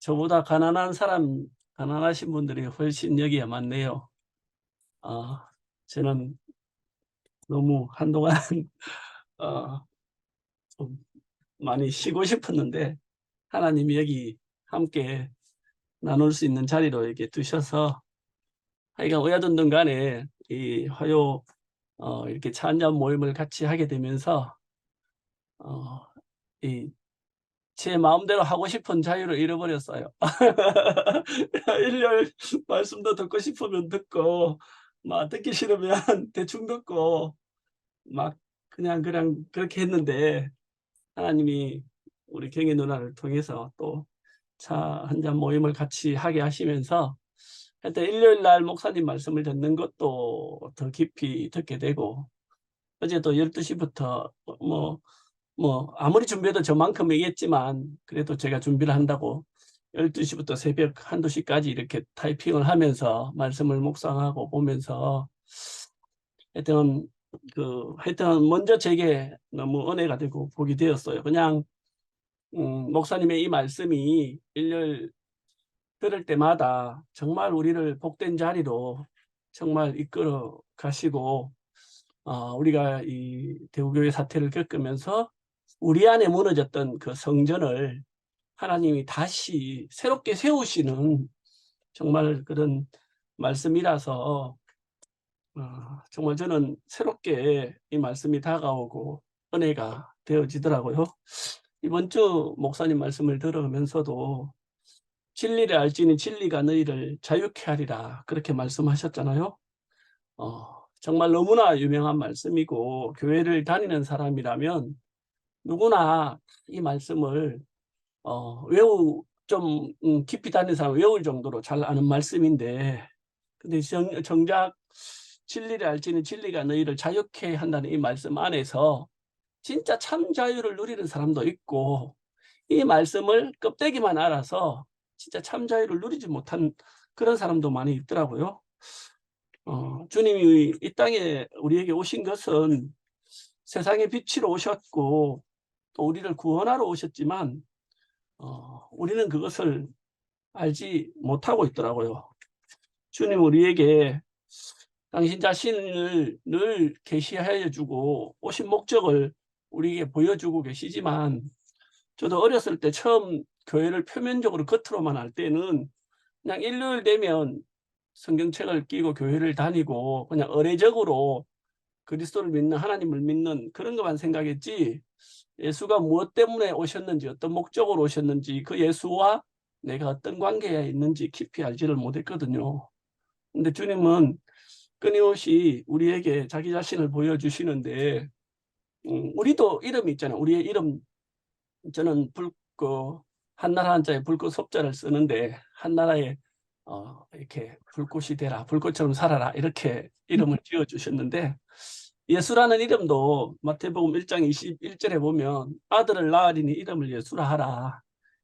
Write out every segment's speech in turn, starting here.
저보다 가난하신 분들이 훨씬 여기에 많네요. 아, 저는 너무 한동안 어, 좀 많이 쉬고 싶었는데 하나님이 여기 함께 나눌 수 있는 자리로 이렇게 두셔서 하여간 어여든든 간에 이 화요 이렇게 차 한잔 모임을 같이 하게 되면서 어, 이 제 마음대로 하고 싶은 자유를 잃어버렸어요. 일요일 말씀도 듣고 싶으면 듣고 막 듣기 싫으면 대충 듣고 막 그냥 그렇게 했는데 하나님이 우리 경희 누나를 통해서 또 차 한잔 모임을 같이 하게 하시면서 하여튼 일요일 날 목사님 말씀을 듣는 것도 더 깊이 듣게 되고 어제도 12시 부터 아무리 준비해도 저만큼이겠지만 그래도 제가 준비를 한다고 12시 부터 새벽 1-2 시까지 이렇게 타이핑을 하면서 말씀을 묵상하고 보면서 하여튼 하여튼 먼저 제게 너무 은혜가 되고 복이 되었어요. 그냥 목사님의 이 말씀이 일요일 들을 때마다 정말 우리를 복된 자리로 정말 이끌어 가시고 우리가 이 대구교회 사태를 겪으면서 우리 안에 무너졌던 그 성전을 하나님이 다시 새롭게 세우시는 정말 그런 말씀이라서 정말 저는 새롭게 이 말씀이 다가오고 은혜가 되어지더라고요. 이번 주 목사님 말씀을 들으면서도 진리를 알지니 진리가 너희를 자유케 하리라 그렇게 말씀하셨잖아요. 정말 너무나 유명한 말씀이고 교회를 다니는 사람이라면 누구나 이 말씀을 깊이 다니는 사람은 외울 정도로 잘 아는 말씀인데 근데 정작 진리를 알지니 진리가 너희를 자유케 한다는 이 말씀 안에서 진짜 참 자유를 누리는 사람도 있고 이 말씀을 껍데기만 알아서 진짜 참 자유를 누리지 못한 그런 사람도 많이 있더라고요. 주님이 이 땅에 우리에게 오신 것은 세상의 빛으로 오셨고 또 우리를 구원하러 오셨지만 우리는 그것을 알지 못하고 있더라고요. 주님 우리에게 당신 자신을 늘 계시하여 주고 오신 목적을 우리에게 보여주고 계시지만 저도 어렸을 때 처음 교회를 표면적으로 겉으로만 할 때는 그냥 일요일 되면 성경책을 끼고 교회를 다니고 그냥 의례적으로 그리스도를 믿는 하나님을 믿는 그런 것만 생각했지 예수가 무엇 때문에 오셨는지 어떤 목적으로 오셨는지 그 예수와 내가 어떤 관계에 있는지 깊이 알지를 못했거든요. 근데 주님은 끊임없이 우리에게 자기 자신을 보여주시는데 우리도 이름이 있잖아요. 우리의 이름 저는 한나라 한자에 불꽃 섭자를 쓰는데 한나라에 이렇게 불꽃이 되라 불꽃처럼 살아라 이렇게 이름을 지어 주셨는데 예수라는 이름도 마태복음 1장 21절에 보면 아들을 낳으리니 이름을 예수라 하라.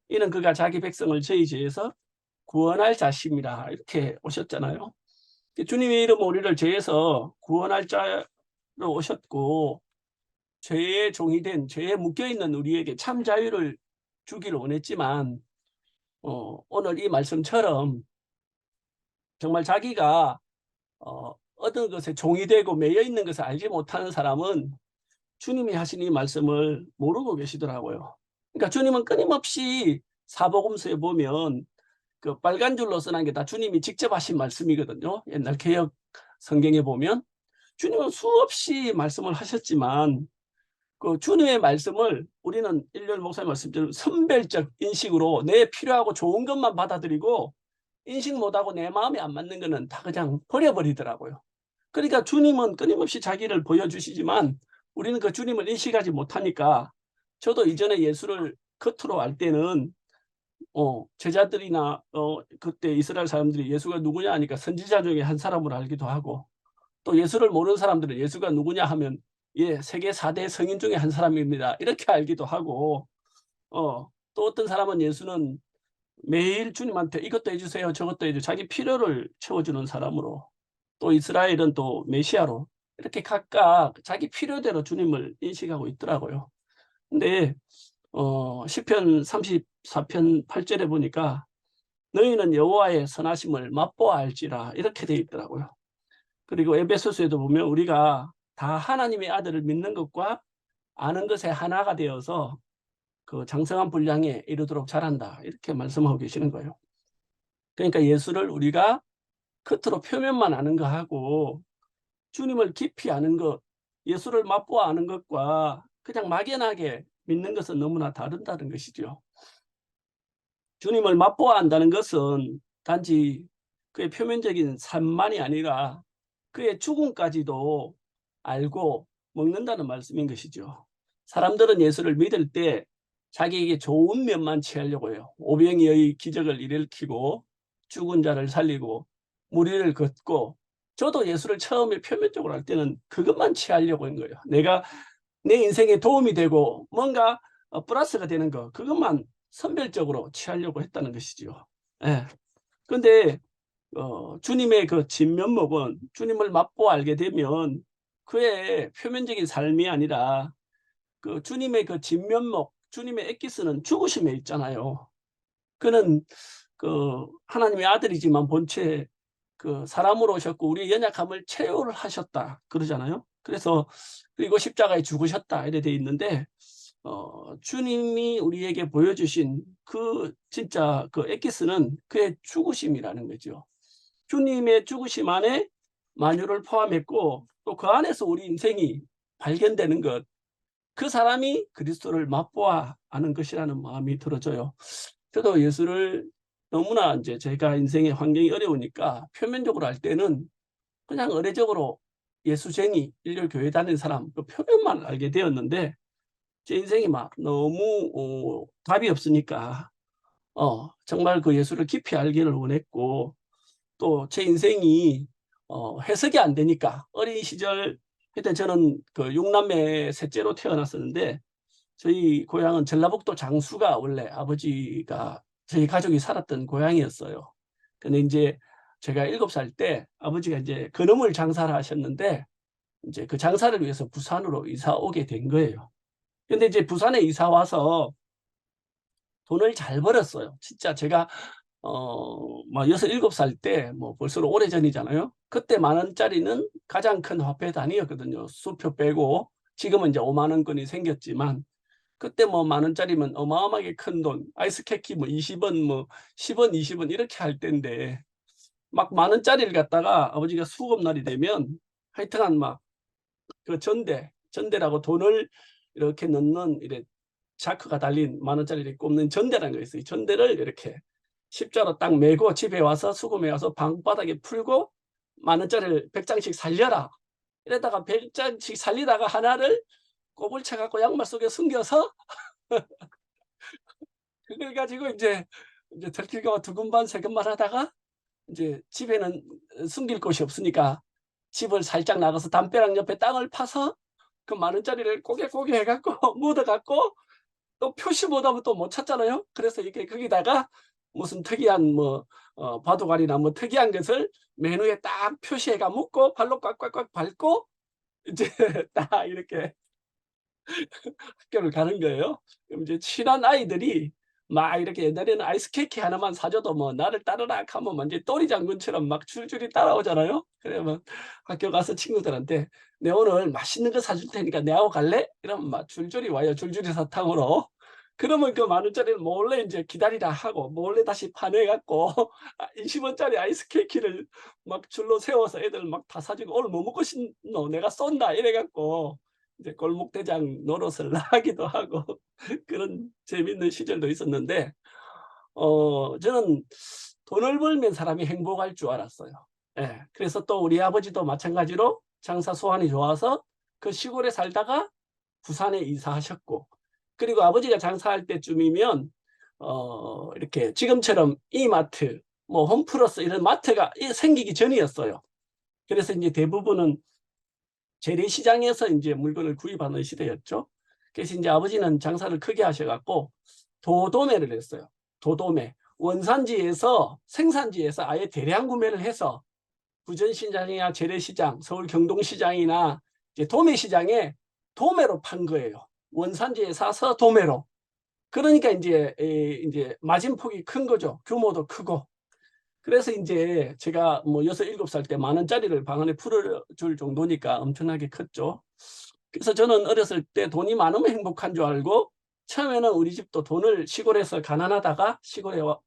이는 그가 자기 백성을 저희 죄에서 구원할 자심이라 이렇게 오셨잖아요. 주님의 이름 우리를 죄에서 구원할 자로 오셨고 죄의 종이 된 죄에 묶여있는 우리에게 참 자유를 주기를 원했지만 오늘 이 말씀처럼 정말 자기가 어떤 것에 종이 되고 매여 있는 것을 알지 못하는 사람은 주님이 하신 이 말씀을 모르고 계시더라고요. 그러니까 주님은 끊임없이 사복음서에 보면 그 빨간 줄로 써놓은 게 다 주님이 직접 하신 말씀이거든요. 옛날 개역 성경에 보면 주님은 수없이 말씀을 하셨지만 그 주님의 말씀을 우리는 일요일 목사님 말씀처럼 선별적 인식으로 내 필요하고 좋은 것만 받아들이고 인식 못하고 내 마음에 안 맞는 거는 다 그냥 버려버리더라고요. 그러니까 주님은 끊임없이 자기를 보여주시지만 우리는 그 주님을 인식하지 못하니까 저도 이전에 예수를 겉으로 알 때는 제자들이나 그때 이스라엘 사람들이 예수가 누구냐 하니까 선지자 중에 한 사람으로 알기도 하고 또 예수를 모르는 사람들은 예수가 누구냐 하면 예, 세계 4대 성인 중에 한 사람입니다. 이렇게 알기도 하고 또 어떤 사람은 예수는 매일 주님한테 이것도 해주세요. 저것도 해주세요. 자기 필요를 채워주는 사람으로 또 이스라엘은 또 메시아로 이렇게 각각 자기 필요대로 주님을 인식하고 있더라고요. 근데 시편 34편 8절에 보니까 너희는 여호와의 선하심을 맛보아 알지라 이렇게 되어 있더라고요. 그리고 에베소서에도 보면 우리가 다 하나님의 아들을 믿는 것과 아는 것에 하나가 되어서 그 장성한 분량에 이르도록 자란다 이렇게 말씀하고 계시는 거예요. 그러니까 예수를 우리가 겉으로 표면만 아는 거하고 주님을 깊이 아는 것, 예수를 맛보아 아는 것과 그냥 막연하게 믿는 것은 너무나 다르다는 것이죠. 주님을 맛보아 안다는 것은 단지 그의 표면적인 삶만이 아니라 그의 죽음까지도 알고 먹는다는 말씀인 것이죠. 사람들은 예수를 믿을 때 자기에게 좋은 면만 취하려고 해요. 오병이의 기적을 일으키고 죽은 자를 살리고 무리를 걷고, 저도 예수를 처음에 표면적으로 할 때는 그것만 취하려고 한 거예요. 내가 내 인생에 도움이 되고 뭔가 플러스가 되는 거, 그것만 선별적으로 취하려고 했다는 것이죠. 예. 근데 주님의 그 진면목은 주님을 맛보아 알게 되면 그의 표면적인 삶이 아니라 그 주님의 그 진면목, 주님의 엑기스는 죽으심에 있잖아요. 그는 그 하나님의 아들이지만 본체 그 사람으로 오셨고 우리의 연약함을 체휼을 하셨다 그러잖아요. 그래서 그리고 십자가에 죽으셨다 이래 돼 있는데 주님이 우리에게 보여주신 그 진짜 그 엑기스는 그의 죽으심이라는 거죠. 주님의 죽으심 안에 만유를 포함했고 또 그 안에서 우리 인생이 발견되는 것, 그 사람이 그리스도를 맛보아 아는 것이라는 마음이 들어져요. 저도 예수를 너무나 이제 제가 인생의 환경이 어려우니까 표면적으로 할 때는 그냥 의례적으로 예수쟁이, 일요일 교회 다니는 사람 그 표면만 알게 되었는데 제 인생이 막 너무 답이 없으니까 정말 그 예수를 깊이 알기를 원했고, 또 제 인생이 해석이 안 되니까 어린 시절, 그때 저는 그 6남매 셋째로 태어났었는데 저희 고향은 전라북도 장수가 원래 아버지가 저희 가족이 살았던 고향이었어요. 근데 이제 제가 7살 때 아버지가 이제 건어물 장사를 하셨는데 이제 그 장사를 위해서 부산으로 이사 오게 된 거예요. 근데 이제 부산에 이사 와서 돈을 잘 벌었어요. 진짜 제가 막 6, 7살 때 뭐 벌써 오래전이잖아요. 그때 10,000원짜리는 가장 큰 화폐 단위였거든요. 수표 빼고. 지금은 이제 5만 원권이 생겼지만 그때 뭐 10,000원짜리면 어마어마하게 큰 돈. 아이스케키 뭐 20원 뭐 10원, 20원 이렇게 할 때인데 막 10,000원짜리를 갖다가 아버지가 수급날이 되면 하여튼간 막 그 전대라고 돈을 이렇게 넣는 이래 자크가 달린 10,000원짜리를 꼽는 전대라는 거 있어요. 전대를 이렇게 십자로 딱 메고 집에 와서 수금에 와서 방바닥에 풀고 10,000원짜리를 100장씩 살려라. 이러다가 100장씩 살리다가 하나를 꼽을 쳐 갖고 양말 속에 숨겨서 그걸 가지고 이제 들킬까 봐 두근반 세근반 하다가 이제 집에는 숨길 곳이 없으니까 집을 살짝 나가서 담벼락 옆에 땅을 파서 그 10,000원짜리를 꼬개꼬개 해 갖고 묻어 갖고 또 표시 못하면 또 못 찾잖아요. 그래서 이렇게 거기다가 무슨 특이한 뭐 바둑알이나 뭐 특이한 것을 맨 위에 딱 표시해가 묶고 발로 꽉꽉꽉 밟고 이제 딱 이렇게 학교를 가는 거예요. 그럼 이제 친한 아이들이 막 이렇게 옛날에는 아이스케이크 하나만 사줘도 뭐 나를 따르라 하면 완전 또리 장군처럼 막 줄줄이 따라오잖아요. 그러면 학교 가서 친구들한테 "내 오늘 맛있는 거 사줄 테니까 내하고 갈래?" 이러면 막 줄줄이 와요. 줄줄이 사탕으로. 그러면 그 10,000원짜리를 몰래 인제 기다리라 하고 몰래 다시 파내 갖고 20원짜리 아이스케이크를 막 줄로 세워서 애들 막 다 사주고 "오늘 뭐 먹고 싶노? 내가 쏜다." 이래 갖고 이제 골목대장 노릇을 하기도 하고 그런 재밌는 시절도 있었는데 저는 돈을 벌면 사람이 행복할 줄 알았어요. 예. 그래서 또 우리 아버지도 마찬가지로 장사 수완이 좋아서 그 시골에 살다가 부산에 이사하셨고, 그리고 아버지가 장사할 때쯤이면 이렇게 지금처럼 이마트 뭐 홈플러스 이런 마트가 생기기 전이었어요. 그래서 인제 대부분은 재래시장에서 인제 물건을 구입하는 시대였죠. 그래서 인제 아버지는 장사를 크게 하셔 갖고 도도매를 했어요. 도도매. 원산지에서 생산지에서 아예 대량 구매를 해서 부전시장이나 재래시장, 서울 경동시장이나 이제 도매시장에 도매로 판 거예요. 원산지에 사서 도매로. 그러니까 이제 마진폭이 큰 거죠. 규모도 크고. 그래서 이제 제가 뭐 6, 7살 때 10,000원짜리를 방 안에 풀어줄 정도니까 엄청나게 컸죠. 그래서 저는 어렸을 때 돈이 많으면 행복한 줄 알고 처음에는 우리 집도 돈을 시골에서 가난하다가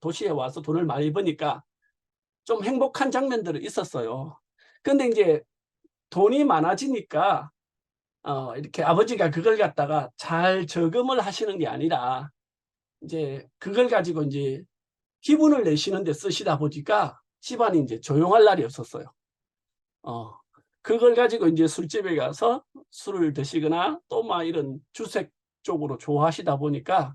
도시에 와서 돈을 많이 버니까 좀 행복한 장면들이 있었어요. 근데 이제 돈이 많아지니까 이렇게 아버지가 그걸 갖다가 잘 저금을 하시는 게 아니라 이제 그걸 가지고 이제 기분을 내시는 데 쓰시다 보니까 집안이 이제 조용할 날이 없었어요. 어, 그걸 가지고 이제 술집에 가서 술을 드시거나 또 막 이런 주색 쪽으로 좋아하시다 보니까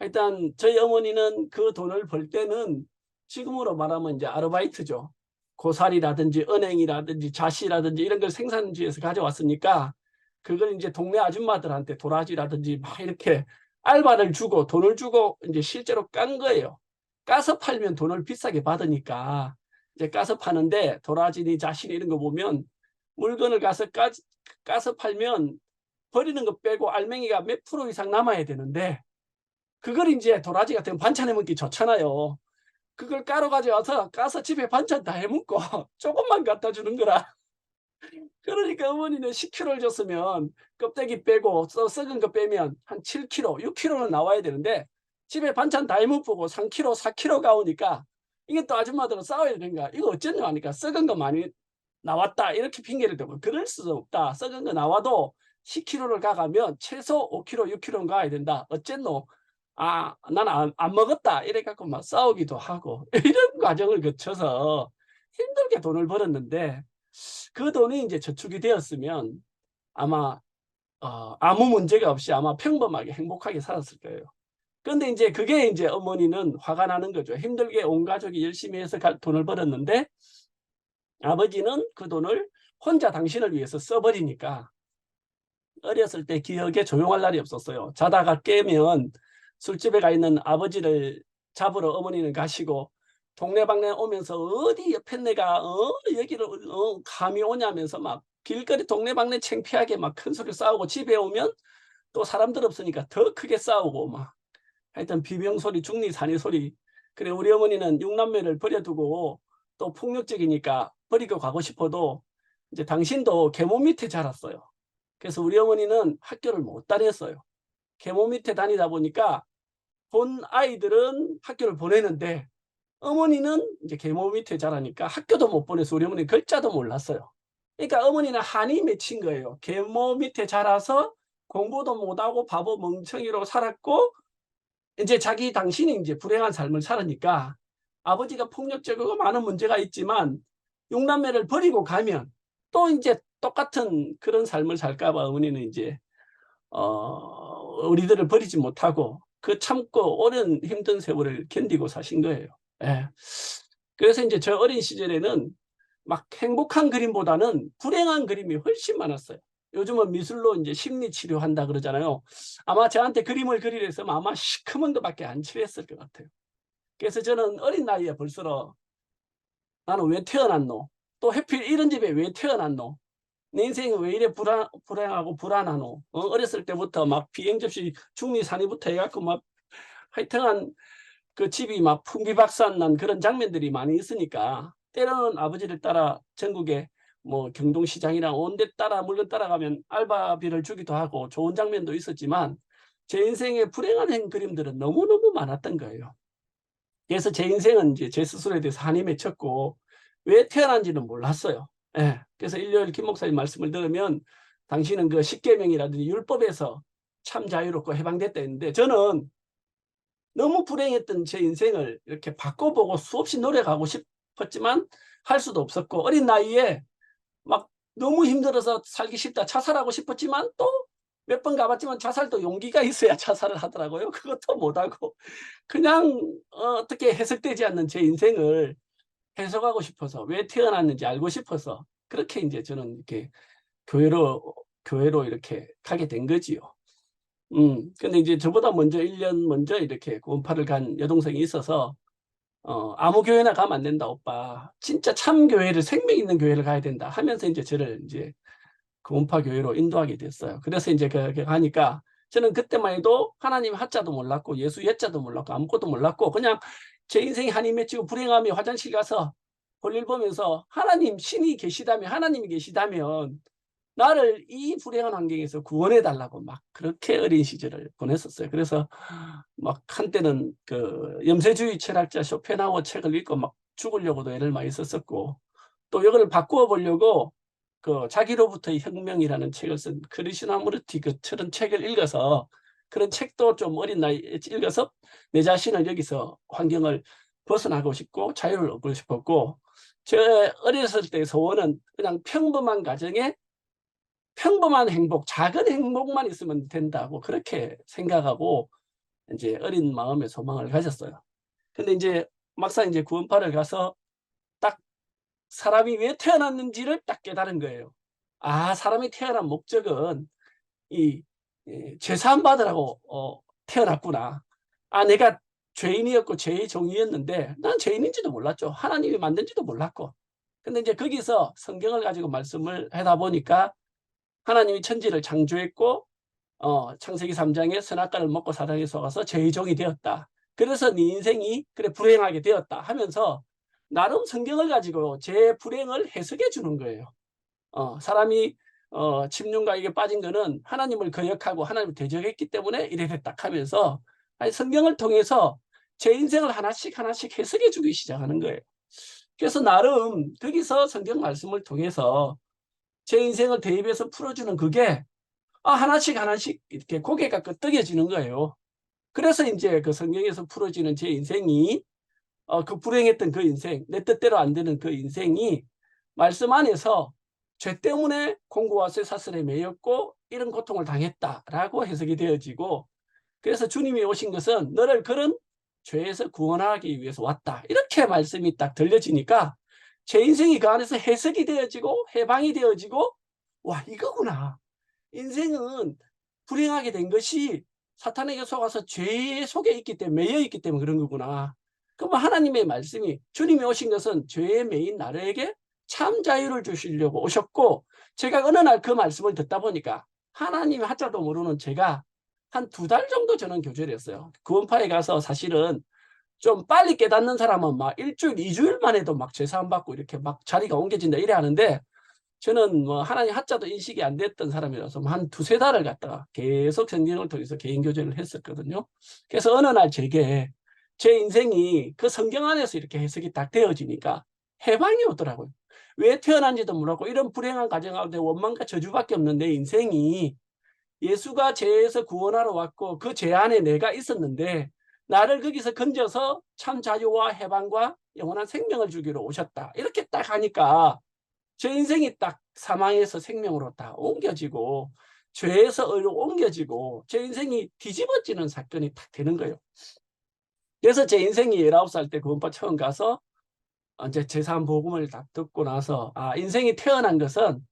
일단 저희 어머니는 그 돈을 벌 때는 지금으로 말하면 이제 아르바이트죠. 고사리라든지 은행이라든지 자시라든지 이런 걸 생산지에서 가져왔으니까 그걸 이제 동네 아줌마들한테 도라지라든지 막 이렇게 알바를 주고 돈을 주고 이제 실제로 깐 거예요. 까서 팔면 돈을 비싸게 받으니까 이제 까서 파는데 도라지니 자시니 이런 거 보면 물건을 까서 팔면 버리는 거 빼고 알맹이가 몇 프로 이상 남아야 되는데 그걸 이제 도라지 같은 반찬에 먹기 좋잖아요. 그걸 까러 가져와서 까서 집에 반찬 다 해먹고 조금만 갖다 주는 거라. 그러니까 어머니는 10kg를 줬으면 껍데기 빼고 썩은 거 빼면 한 7kg, 6kg는 나와야 되는데 집에 반찬 다 해먹고 3kg, 4kg가 오니까 이게 또 아줌마들은 싸워야 되는 거야. 이거 어쩌냐 하니까 썩은 거 많이 나왔다 이렇게 핑계를 대고 그럴 수 없다. 썩은 거 나와도 10kg를 가가면 최소 5kg, 6kg는 가야 된다. 어쨌노? 나는 안 먹었다. 이래 갖고 막 싸우기도 하고 이런 과정을 거쳐서 힘들게 돈을 벌었는데 그 돈이 이제 저축이 되었으면 아마 아무 문제가 없이 아마 평범하게 행복하게 살았을 거예요. 근데 이제 그게 이제 어머니는 화가 나는 거죠. 힘들게 온 가족이 열심히 해서 돈을 벌었는데 아버지는 그 돈을 혼자 당신을 위해서 써버리니까 어렸을 때 기억에 조용할 날이 없었어요. 자다가 깨면 술집에 가 있는 아버지를 잡으러 어머니는 가시고 동네방네 오면서 어디 옆에 내가 여기를 감이 오냐면서 막 길거리 동네방네 창피하게 막 큰 소리 싸우고 집에 오면 또 사람들 없으니까 더 크게 싸우고 막 하여튼 비명소리 중리산이 소리. 그래 우리 어머니는 6남매를 버려두고 또 폭력적이니까 버리고 가고 싶어도 이제 당신도 계모 밑에 자랐어요. 그래서 우리 어머니는 학교를 못 다녔어요. 계모 밑에 다니다 보니까 본 아이들은 학교를 보내는데 어머니는 이제 계모 밑에 자라니까 학교도 못 보내서 우리 어머니 글자도 몰랐어요. 그러니까 어머니는 한이 맺힌 거예요. 계모 밑에 자라서 공부도 못하고 바보 멍청이로 살았고 이제 당신이 이제 불행한 삶을 살으니까 아버지가 폭력적이고 많은 문제가 있지만 6남매를 버리고 가면 또 이제 똑같은 그런 삶을 살까봐 어머니는 이제 우리들을 버리지 못하고 그 참고 오랜 힘든 세월을 견디고 사신 거예요. 예. 그래서 이제 저 어린 시절에는 막 행복한 그림보다는 불행한 그림이 훨씬 많았어요. 요즘은 미술로 이제 심리 치료한다 그러잖아요. 아마 저한테 그림을 그리려 했으면 아마 시커먼 것밖에 안 칠했을 것 같아요. 그래서 저는 어린 나이에 벌써 나는 왜 태어났노? 또 하필 이런 집에 왜 태어났노? 내 인생이 왜 이래 불행하고 불안하노? 어렸을 때부터 막 비행접시 중리산이부터 해갖고 막 하여튼간 그 집이 막 풍비박산 난 그런 장면들이 많이 있으니까 때로는 아버지를 따라 전국에 뭐 경동시장이랑 온 데 따라 물건 따라가면 알바비를 주기도 하고 좋은 장면도 있었지만 제 인생의 불행한 그림들은 너무너무 많았던 거예요. 그래서 제 인생은 이제 제 스스로에 대해서 한이 맺혔고 왜 태어난지는 몰랐어요. 예. 그래서 일요일 김 목사님 말씀을 들으면 당신은 그 십계명이라든지 율법에서 참 자유롭고 해방됐다 했는데 저는 너무 불행했던 제 인생을 이렇게 바꿔보고 수없이 노력하고 싶었지만 할 수도 없었고 어린 나이에 막 너무 힘들어서 살기 싫다 자살하고 싶었지만 또 몇 번 가봤지만 자살도 용기가 있어야 자살을 하더라고요. 그것도 못하고 그냥 어떻게 해석되지 않는 제 인생을 해석하고 싶어서 왜 태어났는지 알고 싶어서 그렇게 이제 저는 이렇게 교회로 이렇게 가게 된 거지요. 근데 이제 저보다 먼저 1년 먼저 이렇게 구원파를 간 여동생이 있어서 아무 교회나 가면 안 된다, 오빠. 진짜 참 교회를 생명 있는 교회를 가야 된다 하면서 이제 저를 이제 구원파 교회로 인도하게 됐어요. 그래서 이제 그렇게 가니까 저는 그때만 해도 하나님 하자도 몰랐고 예수 예자도 몰랐고 아무것도 몰랐고 그냥 제 인생이 한이 맺히고 불행하며 화장실 가서 볼일 보면서 하나님 신이 계시다면 하나님이 계시다면 나를 이 불행한 환경에서 구원해 달라고 막 그렇게 어린 시절을 보냈었어요. 그래서 막 한때는 그 염세주의 철학자 쇼펜하우어 책을 읽고 막 죽으려고도 애를 많이 썼었고 또 이거를 바꾸어 보려고 그 자기로부터의 혁명이라는 책을 쓴 크리슈나무르티 그런 책을 읽어서 그런 책도 좀 어린 나이에 읽어서 내 자신을 여기서 환경을 벗어나고 싶고 자유를 얻고 싶었고 제 어렸을 때 소원은 그냥 평범한 가정에 평범한 행복, 작은 행복만 있으면 된다고 그렇게 생각하고 이제 어린 마음의 소망을 가졌어요. 근데 이제 막상 이제 구원파를 가서 딱 사람이 왜 태어났는지를 딱 깨달은 거예요. 아, 사람이 태어난 목적은 이 죄사함 받으라고 태어났구나. 아, 내가 죄인이었고 죄의 종이었는데 난 죄인인지도 몰랐죠. 하나님이 만든지도 몰랐고. 근데 이제 거기서 성경을 가지고 말씀을 하다 보니까 하나님이 천지를 창조했고 창세기 3장에 선악과를 먹고 사단에 속아서 죄의 종이 되었다. 그래서 네 인생이 그래 불행하게 되었다 하면서 나름 성경을 가지고 제 불행을 해석해 주는 거예요. 사람이 침륜가에게 빠진 거는 하나님을 거역하고 하나님을 대적했기 때문에 이래 됐다 하면서 아니, 성경을 통해서 제 인생을 하나씩 하나씩 해석해 주기 시작하는 거예요. 그래서 나름 거기서 성경 말씀을 통해서 제 인생을 대입해서 풀어주는 그게 하나씩 하나씩 이렇게 고개가 끄덕여지는 거예요. 그래서 이제 그 성경에서 풀어지는 제 인생이 그 불행했던 그 인생, 내 뜻대로 안 되는 그 인생이 말씀 안에서 죄 때문에 공고와 쇠사슬에 매였고 이런 고통을 당했다라고 해석이 되어지고 그래서 주님이 오신 것은 너를 그런 죄에서 구원하기 위해서 왔다. 이렇게 말씀이 딱 들려지니까 제 인생이 그 안에서 해석이 되어지고 해방이 되어지고 와, 이거구나. 인생은 불행하게 된 것이 사탄에게 속아서 죄 속에 있기 때문에 매여 있기 때문에 그런 거구나. 그럼 하나님의 말씀이 주님이 오신 것은 죄에 매인 나에게 참 자유를 주시려고 오셨고 제가 어느 날 그 말씀을 듣다 보니까 하나님 하자도 모르는 제가 한 2달 정도 저는 교제를 했어요. 구원파에 가서 사실은 좀 빨리 깨닫는 사람은 막 1주일, 2주일만 해도 막 죄사함 받고 이렇게 막 자리가 옮겨진다 이래 하는데 저는 뭐 하나님 하자도 인식이 안 됐던 사람이라서 한 2-3달을 갔다가 계속 성경을 통해서 개인 교제를 했었거든요. 그래서 어느 날 제게 제 인생이 그 성경 안에서 이렇게 해석이 딱 되어지니까 해방이 오더라고요. 왜 태어난지도 몰랐고 이런 불행한 가정 가운데 원망과 저주밖에 없는 내 인생이 예수가 죄에서 구원하러 왔고 그 죄 안에 내가 있었는데 나를 거기서 건져서 참 자유와 해방과 영원한 생명을 주기로 오셨다. 이렇게 딱 하니까 제 인생이 딱 사망에서 생명으로 다 옮겨지고 죄에서 의로 옮겨지고 제 인생이 뒤집어지는 사건이 딱 되는 거예요. 그래서 제 인생이 19살 때 구원파 처음 가서 이제 제3 복음을 딱 듣고 나서 인생이 태어난 것은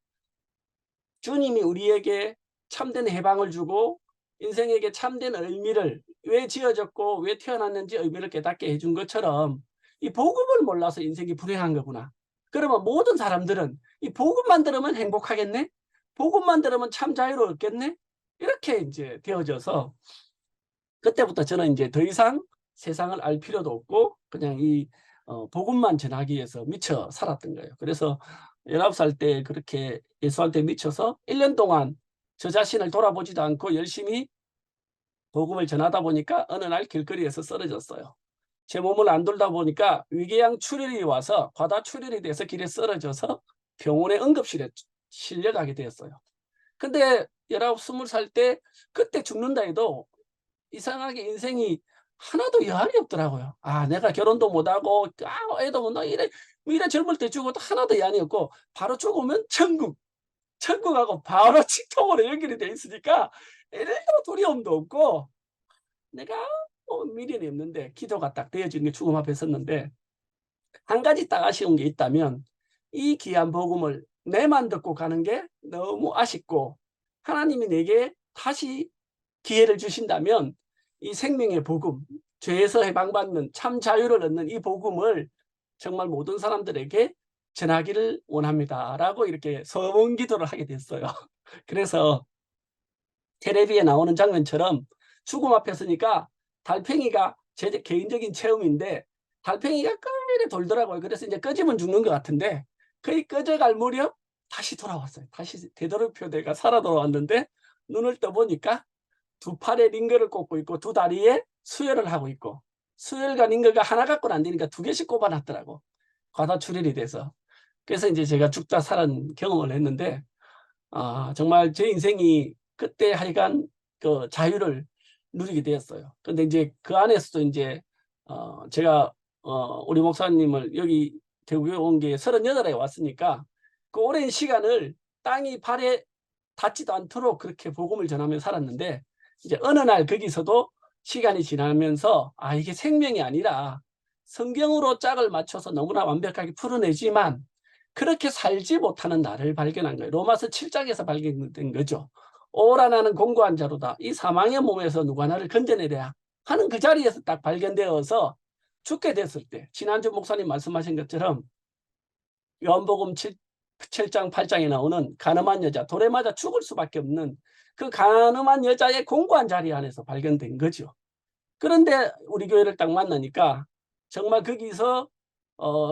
주님이 우리에게 참된 해방을 주고 인생에게 참된 의미를 왜 지어졌고 왜 태어났는지 의미를 깨닫게 해준 것처럼 이 복음을 몰라서 인생이 불행한 거구나. 그러면 모든 사람들은 이 복음만 들으면 행복하겠네? 복음만 들으면 참 자유를 얻겠네? 이렇게 이제 되어져서 그때부터 저는 이제 더 이상 세상을 알 필요도 없고 그냥 이 복음만 전하기 위해서 미쳐 살았던 거예요. 그래서 19살 때 그렇게 예수한테 미쳐서 1년 동안 저 자신을 돌아보지도 않고 열심히 복음을 전하다 보니까 어느 날 길거리에서 쓰러졌어요. 제 몸을 안 돌다 보니까 위궤양 출혈이 와서 과다 출혈이 돼서 길에 쓰러져서 병원의 응급실에 실려가게 되었어요. 근데 19, 20살 때 그때 죽는다 해도 이상하게 인생이 하나도 여한이 없더라고요. 내가 결혼도 못하고 애도 못 낳고 이래 젊을 때 죽어도 하나도 여한이 없고 바로 죽으면 천국하고 바로 직통으로 연결이 돼 있으니까 1도 두려움도 없고 내가 미련이 없는데 기도가 딱 되어지는 게 죽음 앞에 섰는데 한 가지 딱 아쉬운 게 있다면 이 귀한 복음을 내만 듣고 가는 게 너무 아쉽고 하나님이 내게 다시 기회를 주신다면 이 생명의 복음, 죄에서 해방받는 참 자유를 얻는 이 복음을 정말 모든 사람들에게 전하기를 원합니다라고 이렇게 서문 기도를 하게 됐어요. 그래서 텔레비에 나오는 장면처럼 죽음 앞에 서니까 달팽이가 제 개인적인 체험인데 달팽이가 끄이래 돌더라고요. 그래서 이제 꺼지면 죽는 것 같은데 거의 꺼져갈 무렵 다시 돌아왔어요. 다시 되도록표대가 살아 돌아왔는데 눈을 떠보니까 두 팔에 링거를 꽂고 있고 두 다리에 수혈을 하고 있고 수혈과 링거가 하나 갖고는 안 되니까 두 개씩 꼽아놨더라고. 과다출혈이 돼서. 그래서 이제 제가 죽다 살은 경험을 했는데 정말 제 인생이 그때 하여간 그 자유를 누리게 되었어요. 근데 이제 그 안에서도 이제 제가 우리 목사님을 여기 대구에 온 게 38에 왔으니까 그 오랜 시간을 땅이 발에 닿지도 않도록 그렇게 복음을 전하며 살았는데 이제 어느 날 거기서도 시간이 지나면서 이게 생명이 아니라 성경으로 짝을 맞춰서 너무나 완벽하게 풀어내지만 그렇게 살지 못하는 나를 발견한 거예요. 로마서 7장에서 발견된 거죠. 오라 나는 공고한 자로다. 이 사망의 몸에서 누가 나를 건져내랴 하는 그 자리에서 딱 발견되어서 죽게 됐을 때 지난주 목사님 말씀하신 것처럼 요한복음 7장 8장에 나오는 가늠한 여자 돌에 맞아 죽을 수밖에 없는 그 가늠한 여자의 공고한 자리 안에서 발견된 거죠. 그런데 우리 교회를 딱 만나니까 정말 거기서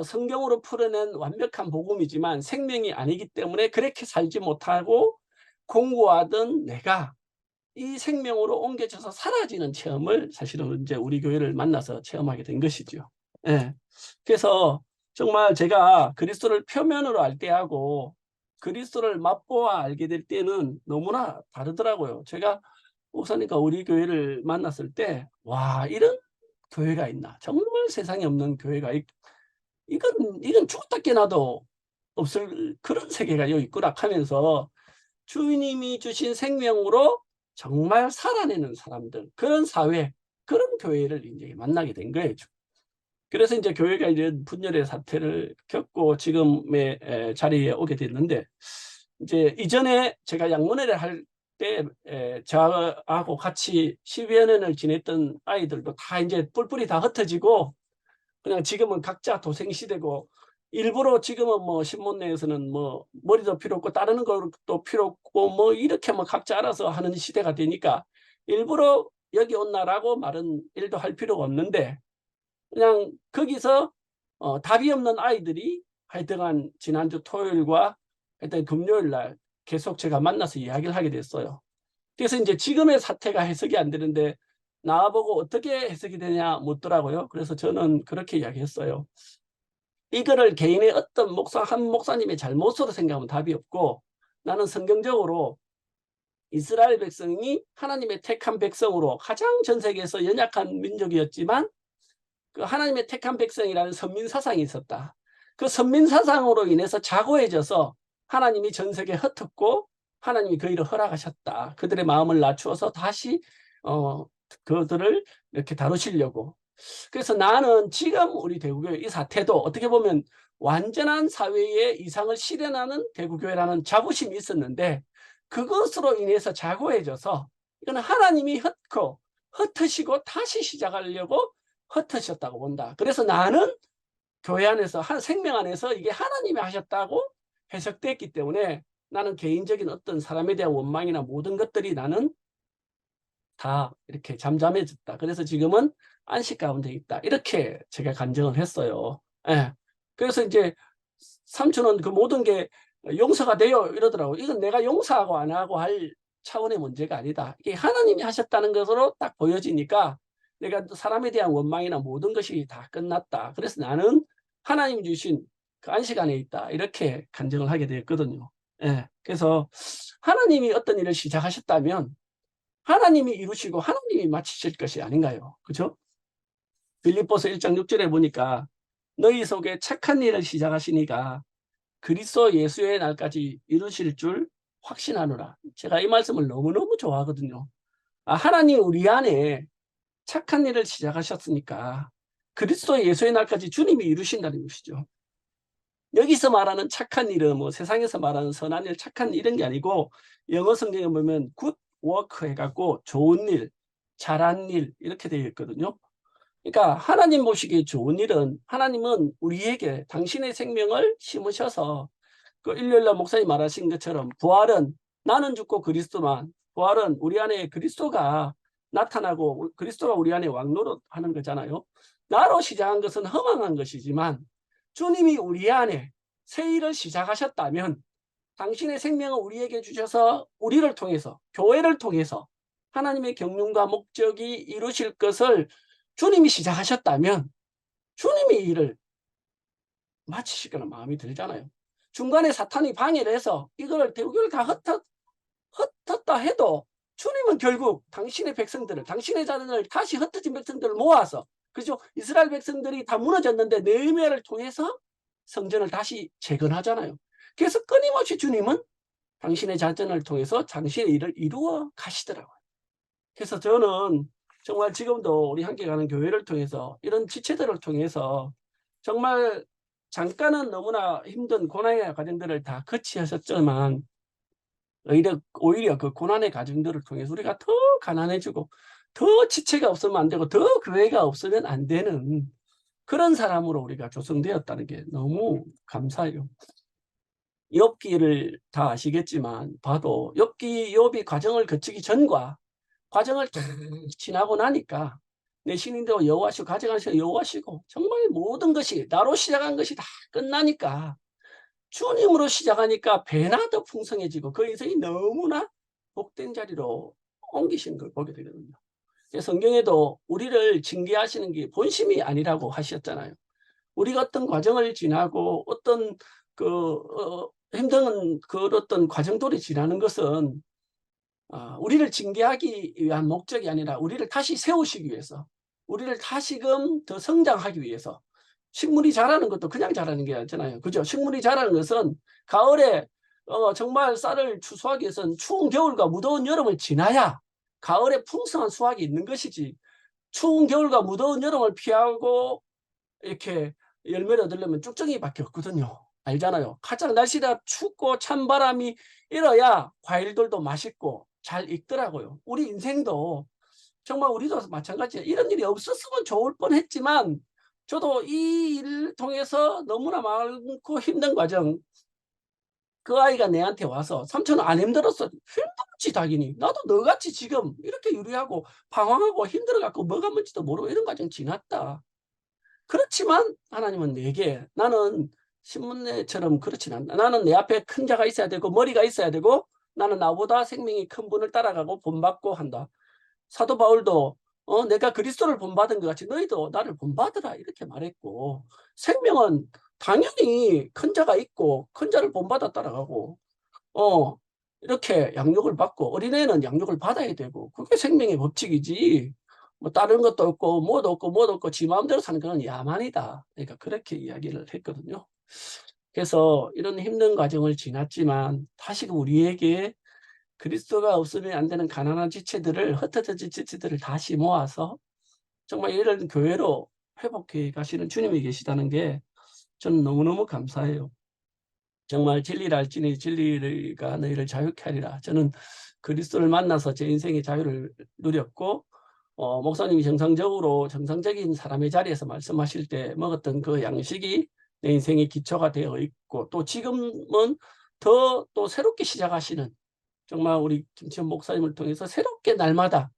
성경으로 풀어낸 완벽한 복음이지만 생명이 아니기 때문에 그렇게 살지 못하고 공고하던 내가 이 생명으로 옮겨져서 사라지는 체험을 사실은 이제 우리 교회를 만나서 체험하게 된 것이죠. 예. 그래서 정말 제가 그리스도를 표면으로 알 때하고 그리스도를 맛보아 알게 될 때는 너무나 다르더라고요. 제가 목사님과 우리 교회를 만났을 때, 와, 이런 교회가 있나. 정말 세상에 없는 교회가 이건 죽었다 깨나도 없을 그런 세계가 여기 있구나 하면서 주님이 주신 생명으로 정말 살아내는 사람들, 그런 사회, 그런 교회를 이제 만나게 된 거예요. 그래서 이제 교회가 이런 분열의 사태를 겪고 지금의 자리에 오게 됐는데, 이제 이전에 제가 양문회를 할 때 저하고 같이 10여 년을 지냈던 아이들도 다 이제 뿔뿔이 다 흩어지고 그냥 지금은 각자 도생시대고 일부러 지금은 뭐 신문내에서는 뭐 머리도 필요 없고 따르는 것도 필요 없고 뭐 이렇게 뭐 각자 알아서 하는 시대가 되니까 일부러 여기 온나라고 말은 일도 할 필요가 없는데 그냥 거기서 답이 없는 아이들이 하여튼간 지난주 토요일과 하여튼 금요일 날 계속 제가 만나서 이야기를 하게 됐어요. 그래서 이제 지금의 사태가 해석이 안 되는데 나보고 어떻게 해석이 되냐 묻더라고요. 그래서 저는 그렇게 이야기했어요. 이거를 개인의 어떤 한 목사님의 잘못으로 생각하면 답이 없고 나는 성경적으로 이스라엘 백성이 하나님의 택한 백성으로 가장 전 세계에서 연약한 민족이었지만 그 하나님의 택한 백성이라는 선민사상이 있었다. 그 선민사상으로 인해서 자고해져서 하나님이 전 세계에 흩었고 하나님이 그 일을 허락하셨다. 그들의 마음을 낮추어서 다시 그들을 이렇게 다루시려고. 그래서 나는 지금 우리 대구교회 이 사태도 어떻게 보면 완전한 사회의 이상을 실현하는 대구교회라는 자부심이 있었는데 그것으로 인해서 자고해져서 이거는 하나님이 흩으시고 다시 시작하려고 흩으셨다고 본다. 그래서 나는 교회 안에서 생명 안에서 이게 하나님이 하셨다고 해석됐기 때문에 나는 개인적인 어떤 사람에 대한 원망이나 모든 것들이 나는 다 이렇게 잠잠해졌다. 그래서 지금은 안식 가운데 있다. 이렇게 제가 간증을 했어요. 예. 그래서 이제 삼촌은 그 모든 게 용서가 돼요 이러더라고요. 이건 내가 용서하고 안 하고 할 차원의 문제가 아니다. 이게 하나님이 하셨다는 것으로 딱 보여지니까 내가 사람에 대한 원망이나 모든 것이 다 끝났다. 그래서 나는 하나님 주신 그 안식 안에 있다. 이렇게 간증을 하게 되었거든요. 예. 그래서 하나님이 어떤 일을 시작하셨다면 하나님이 이루시고 하나님이 마치실 것이 아닌가요? 그렇죠? 빌립보서 1장 6절에 보니까 너희 속에 착한 일을 시작하시니까 그리스도 예수의 날까지 이루실 줄 확신하노라. 제가 이 말씀을 너무너무 좋아하거든요. 하나님 우리 안에 착한 일을 시작하셨으니까 그리스도 예수의 날까지 주님이 이루신다는 것이죠. 여기서 말하는 착한 일은 뭐 세상에서 말하는 선한 일, 착한 이런 게 아니고 영어 성경에 보면 굿 워크 해갖고 좋은 일, 잘한 일 이렇게 되어 있거든요. 그러니까 하나님 보시기에 좋은 일은 하나님은 우리에게 당신의 생명을 심으셔서 그 일요일날 목사님 말하신 것처럼 부활은 나는 죽고 그리스도만 부활은 우리 안에 그리스도가 나타나고 그리스도가 우리 안에 왕노릇하는 거잖아요. 나로 시작한 것은 허망한 것이지만 주님이 우리 안에 새 일을 시작하셨다면 당신의 생명을 우리에게 주셔서 우리를 통해서 교회를 통해서 하나님의 경륜과 목적이 이루실 것을 주님이 시작하셨다면 주님이 이 일을 마치실 거는 마음이 들잖아요. 중간에 사탄이 방해를 해서 이걸 대우교를 다 흩었다 해도 주님은 결국 당신의 백성들을 당신의 자녀를 다시 흩어진 백성들을 모아서 그죠? 이스라엘 백성들이 다 무너졌는데 느헤미야를 통해서 성전을 다시 재건하잖아요. 그래서 끊임없이 주님은 당신의 자전을 통해서 당신의 일을 이루어 가시더라고요. 그래서 저는 정말 지금도 우리 함께 가는 교회를 통해서 이런 지체들을 통해서 정말 잠깐은 너무나 힘든 고난의 과정들을 다 거치하셨지만 오히려 그 고난의 과정들을 통해서 우리가 더 가난해지고 더 지체가 없으면 안 되고 더 교회가 없으면 안 되는 그런 사람으로 우리가 조성되었다는 게 너무 감사해요. 욥기를 다 아시겠지만 봐도 욥이 과정을 거치기 전과 과정을 쫙 지나고 나니까 내 신인도 여호와시고 가져가시고 여호와시고 정말 모든 것이 나로 시작한 것이 다 끝나니까 주님으로 시작하니까 배나 더 풍성해지고 그 인생이 너무나 복된 자리로 옮기신 걸 보게 되거든요. 성경에도 우리를 징계하시는 게 본심이 아니라고 하셨잖아요. 우리가 어떤 과정을 지나고 어떤 힘든 어떤 과정들이 지나는 것은 우리를 징계하기 위한 목적이 아니라 우리를 다시 세우시기 위해서 우리를 다시금 더 성장하기 위해서 식물이 자라는 것도 그냥 자라는 게 아니잖아요. 그죠? 식물이 자라는 것은 가을에 정말 쌀을 추수하기 위해서는 추운 겨울과 무더운 여름을 지나야 가을에 풍성한 수확이 있는 것이지 추운 겨울과 무더운 여름을 피하고 이렇게 열매를 얻으려면 쭉정이밖에 없거든요. 알잖아요. 가장 날씨가 춥고 찬바람이 일어야 과일들도 맛있고 잘 익더라고요. 우리 인생도 정말 우리도 마찬가지예요. 이런 일이 없었으면 좋을 뻔했지만 저도 이 일을 통해서 너무나 많고 힘든 과정 그 아이가 내한테 와서 삼촌은 안 힘들었어. 힘들었지 당연히. 나도 너같이 지금 이렇게 유리하고 방황하고 힘들어갖고 뭐가 뭔지도 모르고 이런 과정 지났다. 그렇지만 하나님은 내게 나는 신문내처럼 그렇진 않다. 나는 내 앞에 큰 자가 있어야 되고 머리가 있어야 되고 나는 나보다 생명이 큰 분을 따라가고 본받고 한다. 사도 바울도 내가 그리스도를 본받은 것 같이 너희도 나를 본받으라 이렇게 말했고 생명은 당연히 큰 자가 있고 큰 자를 본받아 따라가고 이렇게 양육을 받고 어린애는 양육을 받아야 되고 그게 생명의 법칙이지 뭐 다른 것도 없고 뭐도 없고 지 마음대로 사는 건 야만이다. 그러니까 그렇게 이야기를 했거든요. 그래서 이런 힘든 과정을 지났지만 다시금 우리에게 그리스도가 없으면 안 되는 가난한 지체들을 흩어진 지체들을 다시 모아서 정말 이런 교회로 회복해 가시는 주님이 계시다는 게 저는 너무너무 감사해요. 정말 진리를 알지니 진리가 너희를 자유케 하리라. 저는 그리스도를 만나서 제 인생의 자유를 누렸고 목사님이 정상적인 사람의 자리에서 말씀하실 때 먹었던 그 양식이 내 인생의 기초가 되어 있고 또 지금은 더 또 새롭게 시작하시는 정말 우리 김치현 목사님을 통해서 새롭게 날마다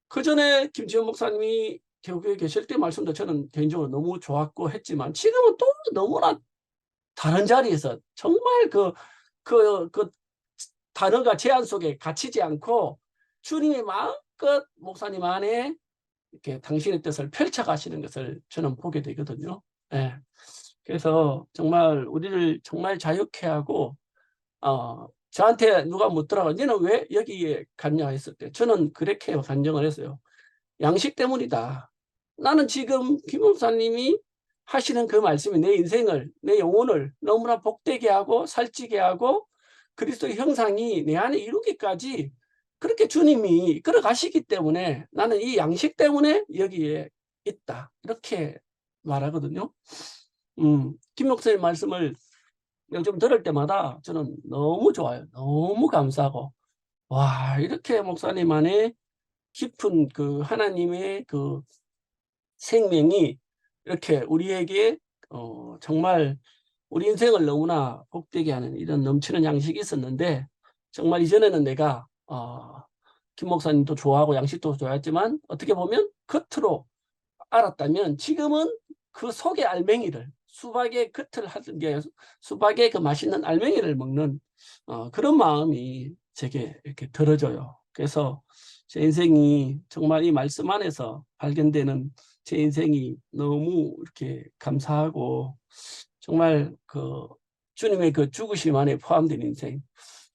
그전에 김치현 목사님이 교회에 계실 때 말씀도 저는 개인적으로 너무 좋았고 했지만 지금은 또 너무나 다른 자리에서 정말 그 단어가 제한 속에 갇히지 않고 주님의 마음껏 목사님 안에 이렇게 당신의 뜻을 펼쳐가시는 것을 저는 보게 되거든요. 예. 그래서 정말 우리를 정말 자유케 하고 저한테 누가 묻더라고요. 너는 왜 여기에 갔냐 했을 때 저는 그렇게 간증을 했어요. 양식 때문이다. 나는 지금 김 목사님이 하시는 그 말씀이 내 인생을 내 영혼을 너무나 복되게 하고 살찌게 하고 그리스도의 형상이 내 안에 이루기까지 그렇게 주님이 이끌어 가시기 때문에 나는 이 양식 때문에 여기에 있다. 이렇게 말하거든요. 김 목사님 말씀을 요즘 들을 때마다 저는 너무 좋아요. 너무 감사하고 와 이렇게 목사님 안에 깊은 그 하나님의 그 생명이 이렇게 우리에게 정말 우리 인생을 너무나 복되게 하는 이런 넘치는 양식이 있었는데 정말 이전에는 내가 김 목사님도 좋아하고 양식도 좋아했지만 어떻게 보면 겉으로 알았다면 지금은 그 속의 알맹이를 수박의 겉을 하는 게 수박의 그 맛있는 알맹이를 먹는 그런 마음이 제게 이렇게 들어져요. 그래서 제 인생이 정말 이 말씀 안에서 발견되는 제 인생이 너무 이렇게 감사하고 정말 그 주님의 그 죽으심 안에 포함된 인생,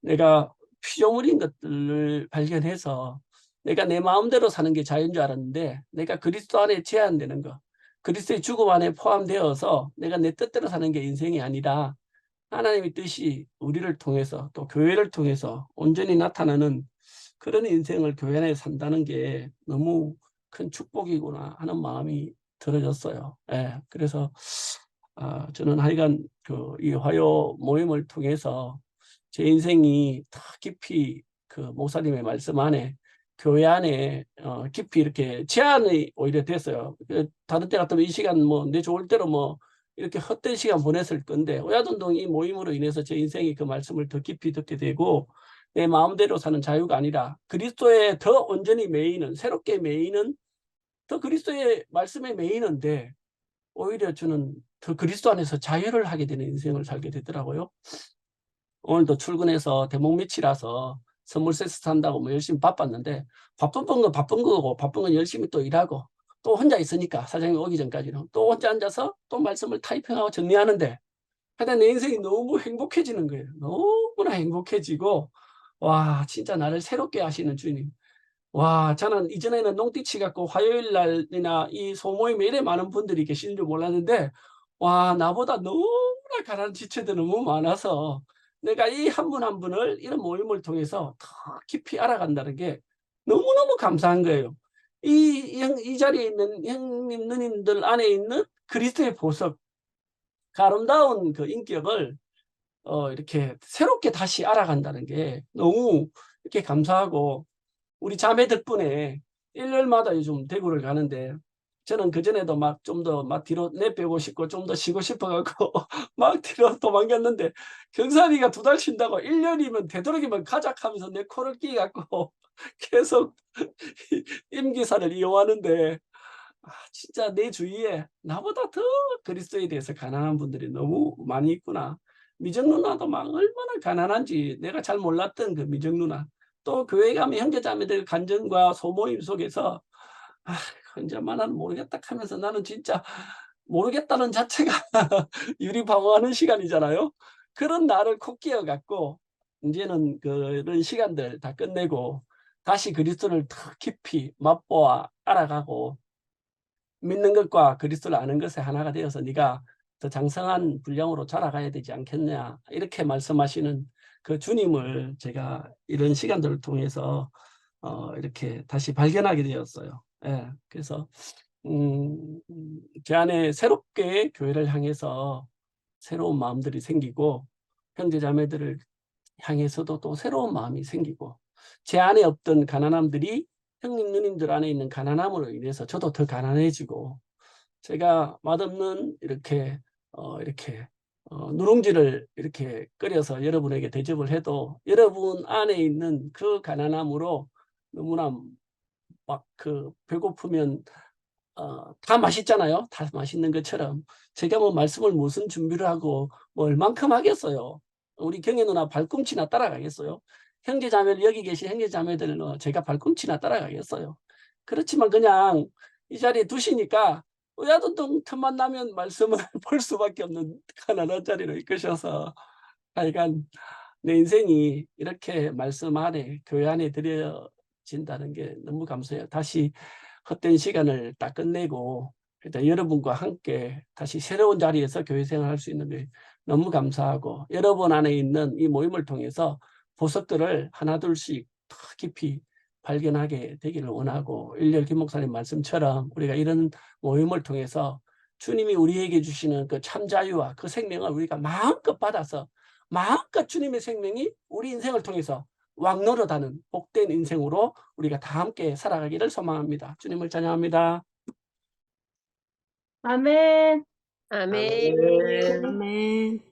내가 피조물인 것들을 발견해서 내가 내 마음대로 사는 게 자유인 줄 알았는데 내가 그리스도 안에 제한되는 거, 그리스도의 죽음 안에 포함되어서 내가 내 뜻대로 사는 게 인생이 아니라 하나님의 뜻이 우리를 통해서 또 교회를 통해서 온전히 나타나는 그런 인생을 교회 안에 산다는 게 너무 큰 축복이구나 하는 마음이 들어졌어요. 예, 그래서 저는 하여간 이 화요 모임을 통해서 제 인생이 더 깊이 그 목사님의 말씀 안에 교회 안에 깊이 이렇게 제한이 오히려 됐어요. 다른 때 같으면 이 시간 뭐 내 좋을 대로 뭐 이렇게 헛된 시간 보냈을 건데 오야돈동 이 모임으로 인해서 제 인생이 그 말씀을 더 깊이 듣게 되고 내 마음대로 사는 자유가 아니라 그리스도에 더 온전히 매이는 새롭게 매이는 더 그리스도의 말씀에 매이는데 오히려 저는 더 그리스도 안에서 자유를 하게 되는 인생을 살게 되더라고요. 오늘도 출근해서 대목 며칠이라서 선물 세트 산다고 뭐 열심히 바빴는데 바쁜 건 바쁜 거고 바쁜 건 열심히 또 일하고 또 혼자 있으니까 사장님 오기 전까지는 또 혼자 앉아서 또 말씀을 타이핑하고 정리하는데 하여튼 내 인생이 너무 행복해지는 거예요. 너무나 행복해지고 와 진짜 나를 새롭게 하시는 주님. 와 저는 이전에는 농띠치 갖고 화요일 날이나 이 소모임에 이래 많은 분들이 계시는 줄 몰랐는데 와 나보다 너무나 가난 지체들 너무 많아서 내가 이 한 분 한 분을 이런 모임을 통해서 더 깊이 알아간다는 게 너무너무 감사한 거예요. 이 자리에 있는 형님 누님들 안에 있는 그리스도의 보석, 그 아름다운 그 인격을 이렇게 새롭게 다시 알아간다는 게 너무 이렇게 감사하고 우리 자매 덕분에 일요일마다 요즘 대구를 가는데 저는 그전에도 막 좀 더 막 뒤로 내빼고 싶고 좀 더 쉬고 싶어갖고 막 뒤로 도망갔는데 경산이가 2달 쉰다고 1년이면 되도록이면 가자 하면서 내 코를 끼갖고 계속 임기사를 이용하는데 진짜 내 주위에 나보다 더 그리스도에 대해서 가난한 분들이 너무 많이 있구나. 미정 누나도 막 얼마나 가난한지 내가 잘 몰랐던 그 미정 누나. 또 교회 가면 형제자매들 간증과 소모임 속에서 혼자만은 모르겠다 하면서 나는 진짜 모르겠다는 자체가 유리방어하는 시간이잖아요. 그런 나를 콕 끼어갖고 이제는 그런 시간들 다 끝내고 다시 그리스도를 더 깊이 맛보아 알아가고 믿는 것과 그리스도를 아는 것에 하나가 되어서 네가 더 장성한 분량으로 자라가야 되지 않겠냐 이렇게 말씀하시는 그 주님을 제가 이런 시간들을 통해서 이렇게 다시 발견하게 되었어요. 예, 그래서 제 안에 새롭게 교회를 향해서 새로운 마음들이 생기고 형제자매들을 향해서도 또 새로운 마음이 생기고 제 안에 없던 가난함들이 형님 누님들 안에 있는 가난함으로 인해서 저도 더 가난해지고 제가 맛없는 이렇게 누룽지를 이렇게 끓여서 여러분에게 대접을 해도 여러분 안에 있는 그 가난함으로 너무나 막 그 배고프면 다 맛있잖아요. 다 맛있는 것처럼 제가 뭐 말씀을 무슨 준비를 하고 뭐 얼만큼 하겠어요. 우리 경혜 누나 발꿈치나 따라가겠어요. 형제자매들 여기 계신 형제자매들 제가 발꿈치나 따라가겠어요. 그렇지만 그냥 이 자리에 두시니까 야돈동 틈만 나면 말씀을 볼 수밖에 없는 가난한 자리로 이끄셔서 하여간 내 인생이 이렇게 말씀 안에 교회 안에 드려진다는 게 너무 감사해요. 다시 헛된 시간을 딱 끝내고 일단 여러분과 함께 다시 새로운 자리에서 교회 생활할 수 있는 게 너무 감사하고 여러분 안에 있는 이 모임을 통해서 보석들을 하나둘씩 더 깊이 발견하게 되기를 원하고 일렬 김 목사님 말씀처럼 우리가 이런 모임을 통해서 주님이 우리에게 주시는 그 참자유와 그 생명을 우리가 마음껏 받아서 마음껏 주님의 생명이 우리 인생을 통해서 왕노릇하는 복된 인생으로 우리가 다 함께 살아가기를 소망합니다. 주님을 찬양합니다. 아멘. 아멘. 아멘.